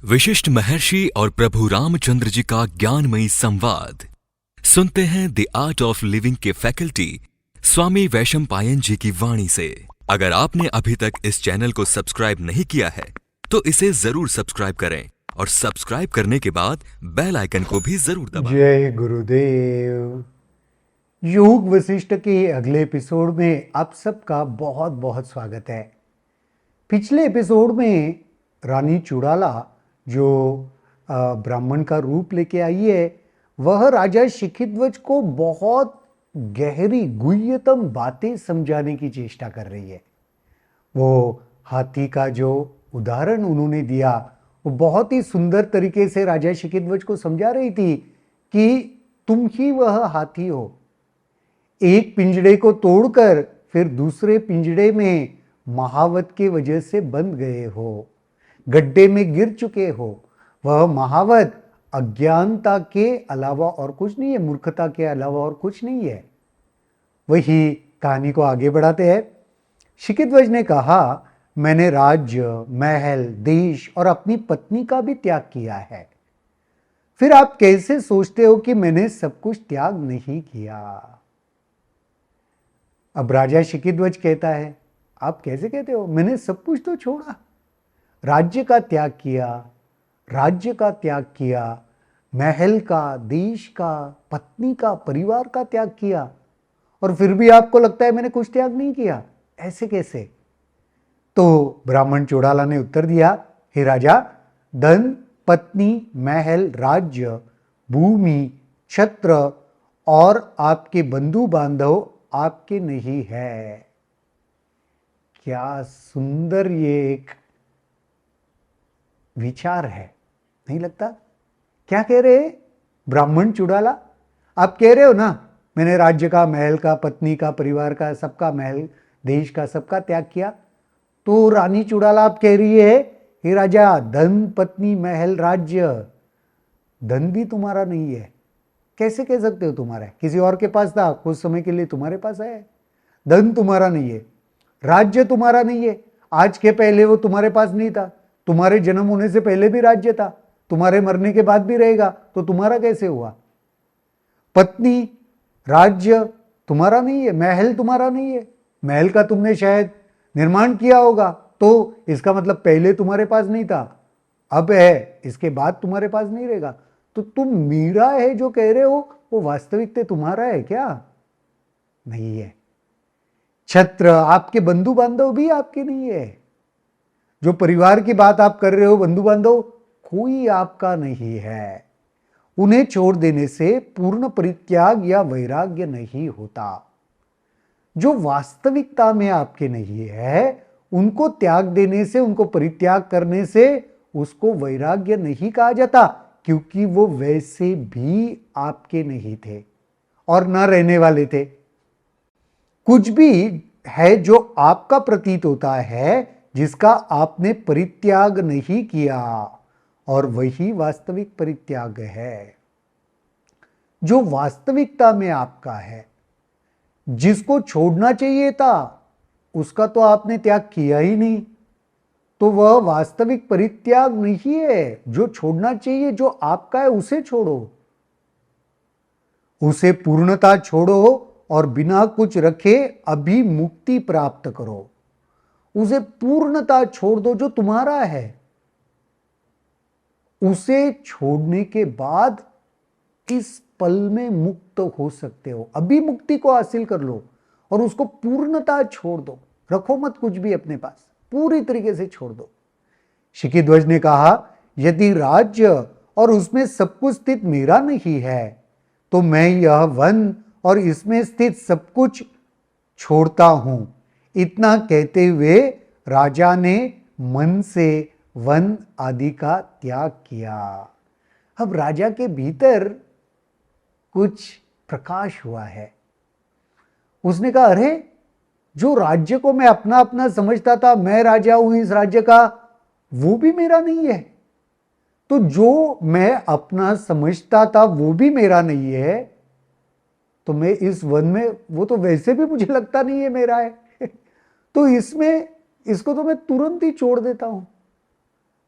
विशिष्ट महर्षि और प्रभु रामचंद्र जी का ज्ञानमयी संवाद सुनते हैं द आर्ट ऑफ लिविंग के फैकल्टी स्वामी वैशंपायन जी की वाणी से। अगर आपने अभी तक इस चैनल को सब्सक्राइब नहीं किया है तो इसे जरूर सब्सक्राइब करें और सब्सक्राइब करने के बाद बेल आइकन को भी जरूर दबाएं। जय गुरुदेव। योग वशिष्ठ के अगले एपिसोड में आप सबका बहुत बहुत स्वागत है। पिछले एपिसोड में रानी चुड़ाला जो ब्राह्मण का रूप लेके आई है, वह राजा शिखिध्वज को बहुत गहरी गुह्यतम बातें समझाने की चेष्टा कर रही है। वो हाथी का जो उदाहरण उन्होंने दिया वो बहुत ही सुंदर तरीके से राजा शिखिध्वज को समझा रही थी कि तुम ही वह हाथी हो। एक पिंजड़े को तोड़कर फिर दूसरे पिंजड़े में महावत के वजह से बंध गए हो, गड्ढे में गिर चुके हो। वह महावत अज्ञानता के अलावा और कुछ नहीं है, मूर्खता के अलावा और कुछ नहीं है। वही कहानी को आगे बढ़ाते हैं। शिखिध्वज ने कहा, मैंने राज्य, महल, देश और अपनी पत्नी का भी त्याग किया है। फिर आप कैसे सोचते हो कि मैंने सब कुछ त्याग नहीं किया? अब राजा शिखिध्वज कहता है, आप कैसे कहते हो मैंने सब कुछ तो छोड़ा, राज्य का त्याग किया, राज्य का त्याग किया, महल का, देश का, पत्नी का, परिवार का त्याग किया, और फिर भी आपको लगता है मैंने कुछ त्याग नहीं किया? ऐसे कैसे? तो ब्राह्मण चौड़ाला ने उत्तर दिया, हे राजा, धन, पत्नी, महल, राज्य, भूमि, छत्र और आपके बंधु बांधव आपके नहीं है। क्या सुंदर ये एक विचार है, नहीं लगता? क्या कह रहे ब्राह्मण चुड़ाला? आप कह रहे हो ना मैंने राज्य का, महल का, पत्नी का, परिवार का, सबका, महल, देश का, सबका त्याग किया। तो रानी चुड़ाला आप कह रही है, हे राजा, धन, पत्नी, महल, राज्य, धन भी तुम्हारा नहीं है। कैसे कह सकते हो तुम्हारा है? किसी और के पास था, कुछ समय के लिए तुम्हारे पास है। धन तुम्हारा नहीं है, राज्य तुम्हारा नहीं है, आज के पहले वो तुम्हारे पास नहीं था, तुम्हारे जन्म होने से पहले भी राज्य था, तुम्हारे मरने के बाद भी रहेगा, तो तुम्हारा कैसे हुआ? पत्नी, राज्य तुम्हारा नहीं है, महल तुम्हारा नहीं है, महल का तुमने शायद निर्माण किया होगा, तो इसका मतलब पहले तुम्हारे पास नहीं था, अब है, इसके बाद तुम्हारे पास नहीं रहेगा। तो तुम मीरा है जो कह रहे हो वो वास्तविकता तुम्हारा है क्या? नहीं है। छत्र, आपके बंधु बांधव भी आपके नहीं है। जो परिवार की बात आप कर रहे हो, बंधु बांधव, कोई आपका नहीं है। उन्हें छोड़ देने से पूर्ण परित्याग या वैराग्य नहीं होता। जो वास्तविकता में आपके नहीं है, उनको त्याग देने से, उनको परित्याग करने से उसको वैराग्य नहीं कहा जाता, क्योंकि वो वैसे भी आपके नहीं थे और न रहने वाले थे। कुछ भी है जो आपका प्रतीत होता है, जिसका आपने परित्याग नहीं किया, और वही वास्तविक परित्याग है। जो वास्तविकता में आपका है, जिसको छोड़ना चाहिए था, उसका तो आपने त्याग किया ही नहीं, तो वह वास्तविक परित्याग नहीं है। जो छोड़ना चाहिए, जो आपका है, उसे छोड़ो, उसे पूर्णता छोड़ो और बिना कुछ रखे अभी मुक्ति प्राप्त करो। उसे पूर्णता छोड़ दो, जो तुम्हारा है। उसे छोड़ने के बाद इस पल में मुक्त हो सकते हो। अभी मुक्ति को हासिल कर लो और उसको पूर्णता छोड़ दो, रखो मत कुछ भी अपने पास, पूरी तरीके से छोड़ दो। शिखिध्वज ने कहा, यदि राज्य और उसमें सब कुछ स्थित मेरा नहीं है, तो मैं यह वन और इसमें स्थित सब कुछ छोड़ता हूं। इतना कहते हुए राजा ने मन से वन आदि का त्याग किया। अब राजा के भीतर कुछ प्रकाश हुआ है। उसने कहा, अरे, जो राज्य को मैं अपना अपना समझता था, मैं राजा हूं इस राज्य का, वो भी मेरा नहीं है। तो जो मैं अपना समझता था वो भी मेरा नहीं है, तो मैं इस वन में, वो तो वैसे भी मुझे लगता नहीं है मेरा है तो इसमें, इसको तो मैं तुरंत ही छोड़ देता हूं।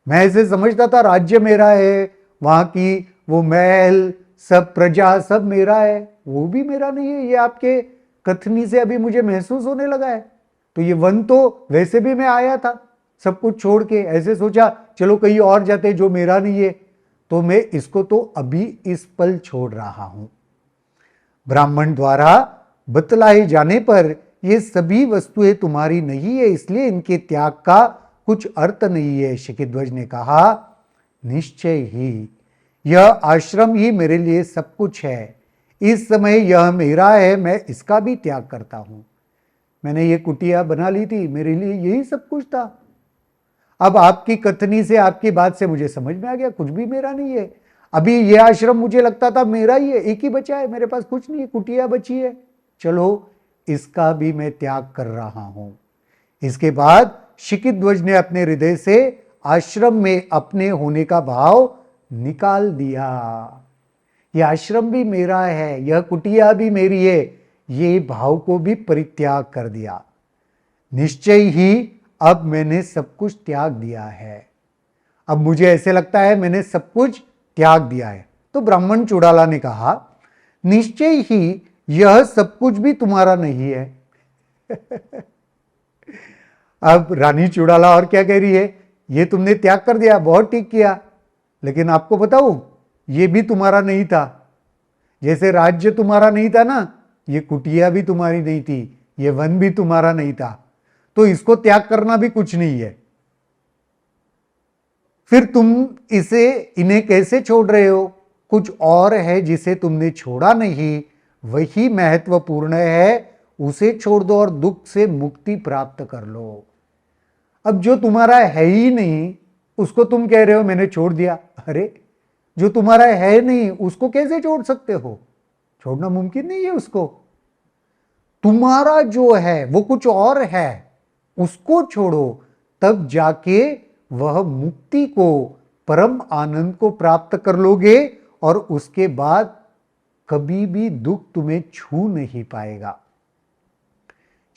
मैं ऐसे समझता था राज्य मेरा है, वहां की वो महल, सब प्रजा सब मेरा है, वो भी मेरा नहीं है। ये आपके कथनी से अभी मुझे महसूस होने लगा है। तो ये वन तो वैसे भी मैं आया था सब कुछ छोड़ के, ऐसे सोचा चलो कहीं और जाते जो मेरा नहीं है, तो मैं इसको तो अभी इस पल छोड़ रहा हूं। ब्राह्मण द्वारा बतलाए जाने पर ये सभी वस्तुएं तुम्हारी नहीं है, इसलिए इनके त्याग का कुछ अर्थ नहीं है। शिखिध्वज ने कहा, निश्चय ही यह आश्रम ही मेरे लिए सब कुछ है। इस समय यह मेरा है, मैं इसका भी त्याग करता हूं। मैंने ये कुटिया बना ली थी, मेरे लिए यही सब कुछ था। अब आपकी कथनी से, आपकी बात से मुझे समझ में आ गया कुछ भी मेरा नहीं है। अभी ये आश्रम मुझे लगता था मेरा ही है, एक ही बचा है, मेरे पास कुछ नहीं है, कुटिया बची है, चलो इसका भी मैं त्याग कर रहा हूं। इसके बाद शिखिध्वज ने अपने हृदय से आश्रम में अपने होने का भाव निकाल दिया। यह आश्रम भी मेरा है, यह कुटिया भी मेरी है, ये भाव को भी परित्याग कर दिया। निश्चय ही अब मैंने सब कुछ त्याग दिया है। अब मुझे ऐसे लगता है मैंने सब कुछ त्याग दिया है। तो ब्राह्मण चुड़ाला ने कहा, निश्चय ही यह सब कुछ भी तुम्हारा नहीं है। अब रानी चुड़ाला और क्या कह रही है, ये तुमने त्याग कर दिया, बहुत ठीक किया, लेकिन आपको बताऊं ये भी तुम्हारा नहीं था। जैसे राज्य तुम्हारा नहीं था ना, ये कुटिया भी तुम्हारी नहीं थी, ये वन भी तुम्हारा नहीं था, तो इसको त्याग करना भी कुछ नहीं है। फिर तुम इन्हें कैसे छोड़ रहे हो? कुछ और है जिसे तुमने छोड़ा नहीं, वही महत्वपूर्ण है, उसे छोड़ दो और दुख से मुक्ति प्राप्त कर लो। अब जो तुम्हारा है ही नहीं उसको तुम कह रहे हो मैंने छोड़ दिया। अरे जो तुम्हारा है नहीं उसको कैसे छोड़ सकते हो? छोड़ना मुमकिन नहीं है उसको। तुम्हारा जो है वो कुछ और है, उसको छोड़ो, तब जाके वह मुक्ति को, परम आनंद को प्राप्त कर लोगे और उसके बाद कभी भी दुख तुम्हें छू नहीं पाएगा।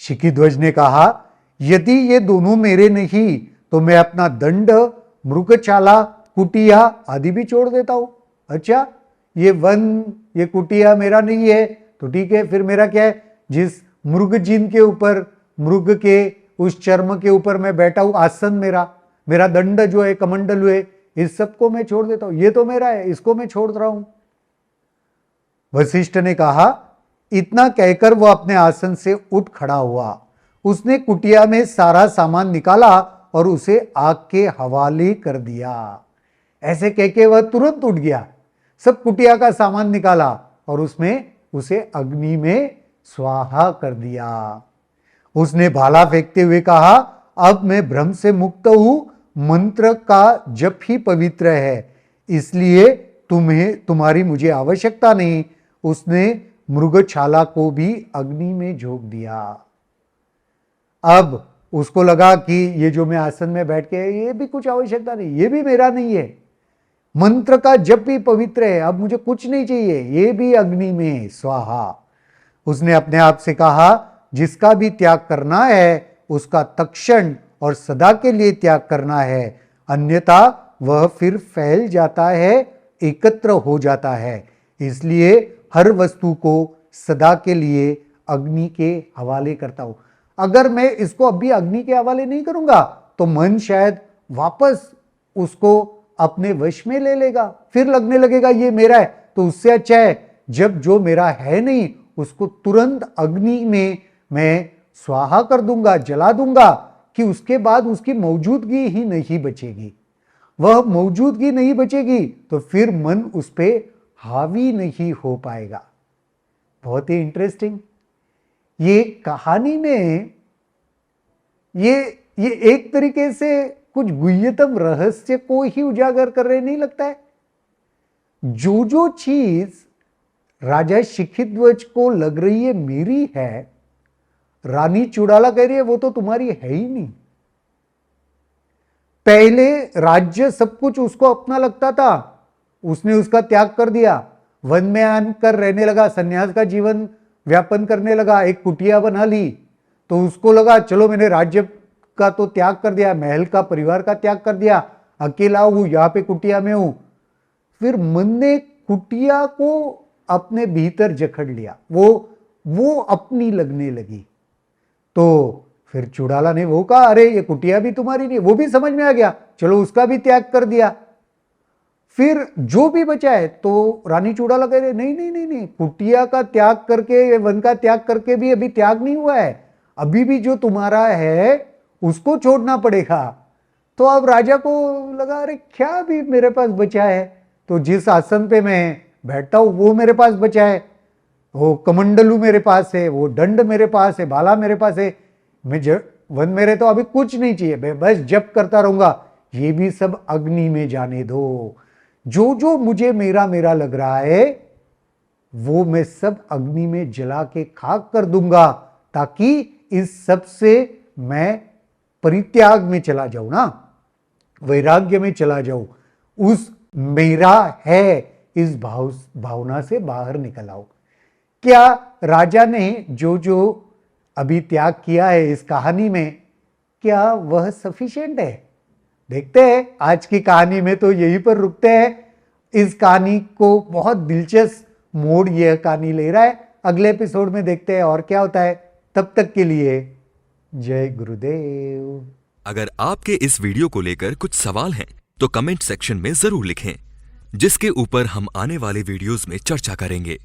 शिखिध्वज ने कहा, यदि ये दोनों मेरे नहीं तो मैं अपना दंड, मृगशाला, कुटिया आदि भी छोड़ देता हूं। अच्छा, ये वन, ये कुटिया मेरा नहीं है तो ठीक है, फिर मेरा क्या है? जिस मृग जिन के ऊपर, मृग के उस चर्म के ऊपर मैं बैठा हूं, आसन मेरा दंड जो है, कमंडल हुए, इस सबको मैं छोड़ देता हूं। ये तो मेरा है, इसको मैं छोड़ रहा हूं। वशिष्ठ ने कहा, इतना कहकर वो अपने आसन से उठ खड़ा हुआ। उसने कुटिया में सारा सामान निकाला और उसे आग के हवाले कर दिया। ऐसे कहके वह तुरंत उठ गया, सब कुटिया का सामान निकाला और उसमें उसे अग्नि में स्वाहा कर दिया। उसने भाला फेंकते हुए कहा, अब मैं भ्रम से मुक्त हूं, मंत्र का जप ही पवित्र है, इसलिए तुम्हारी मुझे आवश्यकता नहीं। उसने मृगशाला को भी अग्नि में झोंक दिया। अब उसको लगा कि ये जो मैं आसन में बैठ के, ये भी कुछ आवश्यकता नहीं, ये भी मेरा नहीं है, मंत्र का जप भी पवित्र है, अब मुझे कुछ नहीं चाहिए, ये भी अग्नि में स्वाहा। उसने अपने आप से कहा, जिसका भी त्याग करना है उसका तत्क्षण और सदा के लिए त्याग करना है, अन्यथा वह फिर फैल जाता है, एकत्र हो जाता है। इसलिए हर वस्तु को सदा के लिए अग्नि के हवाले करता हूं। अगर मैं इसको अभी अग्नि के हवाले नहीं करूंगा तो मन शायद वापस उसको अपने वश में ले लेगा, फिर लगने लगेगा ये मेरा है। तो उससे अच्छा है जब जो मेरा है नहीं उसको तुरंत अग्नि में मैं स्वाहा कर दूंगा, जला दूंगा, कि उसके बाद उसकी मौजूदगी ही नहीं बचेगी। वह मौजूदगी नहीं बचेगी तो फिर मन उस पर हावी नहीं हो पाएगा। बहुत ही इंटरेस्टिंग। ये कहानी में ये एक तरीके से कुछ गुह्यतम रहस्य को ही उजागर कर रहे, नहीं लगता है? जो चीज राजा शिखिध्वज को लग रही है मेरी है, रानी चुड़ाला कह रही है वो तो तुम्हारी है ही नहीं। पहले राज्य सब कुछ उसको अपना लगता था, उसने उसका त्याग कर दिया, वन में आकर रहने लगा, सन्यास का जीवन व्यापन करने लगा, एक कुटिया बना ली, तो उसको लगा चलो मैंने राज्य का तो त्याग कर दिया, महल का, परिवार का त्याग कर दिया, अकेला हूं, यहाँ पे कुटिया में हूं। फिर मन ने कुटिया को अपने भीतर जकड़ लिया, वो अपनी लगने लगी। तो फिर चुड़ाला ने वो कहा, अरे ये कुटिया भी तुम्हारी नहीं, वो भी समझ में आ गया, चलो उसका भी त्याग कर दिया। फिर जो भी बचा है, तो रानी चुड़ाला कह रहे, नहीं नहीं नहीं नहीं, कुटिया का त्याग करके, वन का त्याग करके भी अभी त्याग नहीं हुआ है, अभी भी जो तुम्हारा है उसको छोड़ना पड़ेगा। तो अब राजा को लगा, अरे क्या भी मेरे पास बचा है, तो जिस आसन पे मैं बैठता हूं वो मेरे पास बचा है, वो कमंडलू मेरे पास है, वो दंड मेरे पास है, भाला मेरे पास है, वन मेरे तो अभी कुछ नहीं चाहिए, मैं बस जप करता रहूंगा, ये भी सब अग्नि में जाने दो। जो जो मुझे मेरा मेरा लग रहा है वो मैं सब अग्नि में जला के खाक कर दूंगा, ताकि इस सब से मैं परित्याग में चला जाऊं ना, वैराग्य में चला जाऊं, उस मेरा है इस भावना से बाहर निकल आओ। क्या राजा ने जो जो अभी त्याग किया है इस कहानी में, क्या वह सफिशिएंट है? देखते हैं आज की कहानी में, तो यहीं पर रुकते हैं। इस कहानी को बहुत दिलचस्प मोड़ यह कहानी ले रहा है, अगले एपिसोड में देखते हैं और क्या होता है। तब तक के लिए जय गुरुदेव। अगर आपके इस वीडियो को लेकर कुछ सवाल हैं तो कमेंट सेक्शन में जरूर लिखें, जिसके ऊपर हम आने वाले वीडियोस में चर्चा करेंगे।